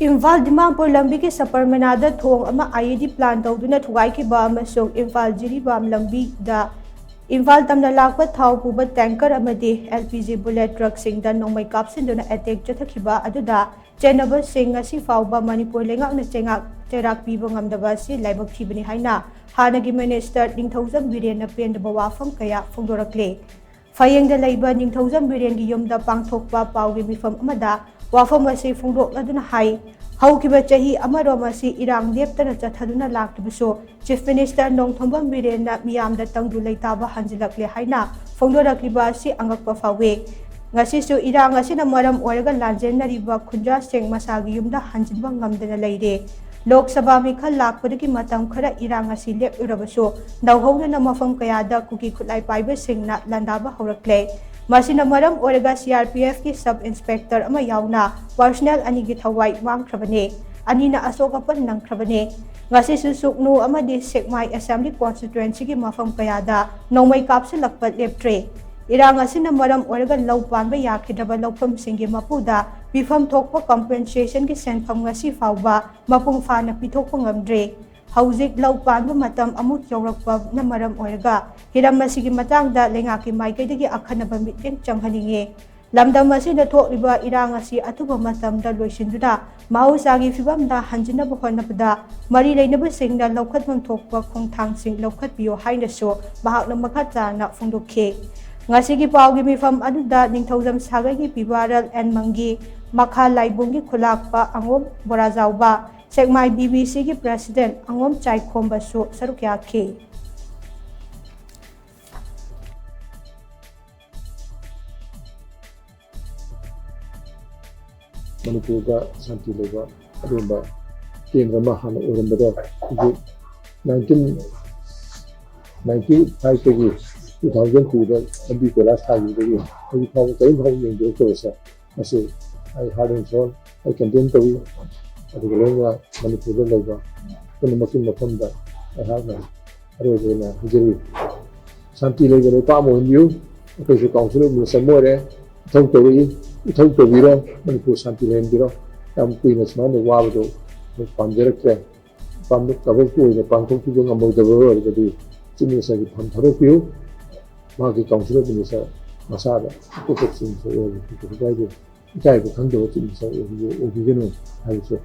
Imphal-Dimapur lambi ki Sapermeina da Thong ama IED plan touduna Thugaikhiba Amasung Imphal-Jiribam lambi da Imphal tamna lakpa thao puba tanker amadi LPG Bullet truck Singda nongmei kapshinduna attack chathakhiba aduda Chennaba shing ngasi phaoba Manipur leingak na Cheirak piba ngamdaba si Laibak Thibani haina hanagi Minister Ningthoujam Biren na Pidaba wafam kaya phongdorakle Fayengda laiba Ningthoujam Biren gi yumda pangthokpa paugi mifam amada wafam asi phongdokladuna hai haukiba chahi amarom asi irang leptana chathaduna laktibuso Chief Minister Ningthoujam Biren na miyamda tangdu leitaba hanjilakle haina phongdorakliba asi angakpa phawe ngasi su irang asina maram oiraga lanjenariba khunja seng masagi yumda hanjinba ngamdana leire Lok Sabha Mikhal lakpadagi matam khara irang asi lep urabaso nauhona na mafam kayada kuki khulai paiba singna landaba horakle masina maram oiraga CRPF ki sub inspector ama yauna personnel ani gi thawai mangkhrabane anina asokapan nangkhrabane ngasi su suknu amadi sekmai assembly constituency gi mafam kayada nongmei kapse lakpat leptre irang asina maram oiraga laupanba yakhidaba laupam singi mapuda bifam thokpa compensation ki senfam ngasi phaoba mapung phana pithokpa ngamdre hauzik laupanba matam amuk yaurakpa na maram oiraga hiram masigi matangda leingak ki maikaidagi akhanaba mitteng changhaninge lamdam asina thokliba irang asi atuba matamda loisinduna mahusagi fibamda hanjinaba honabada mari leinaba singna laukhatmam thokpa khongthangsing laukhatpiyo hainaso mahakna makhatana phongdokhe ngasigi paugi mifam aduda Ningthoujam sagagi pibaral and mangi makha laibungi khulakpa angom borazauba sekmai BBC gi president angom chaikhomba su sarukya khe Manipur ga santi lega adumba kendra mahana urambada 1995 tegi 2002 da ambi kola sagi tegi ai phau kai phau ning do ko sa ase ai hardin son ai condemn tawi adu lenga Manipur da lega kun makin mafam da ai hagna aro na hujeri santi lega ne pa mo new ko su council mu samore thong tawi thong tawi ro Manipur santi len biro am kuina smane wabdo panjarakre pamuk kabel ku ne pangthok tu ngam mo da ro di chini sa gi pham tharo piu 마기 강수로 보면서 마사다 똑똑히 좀 저기 그렇게 가지고 이제 그 강도 좀 있어 오기는 아주 좀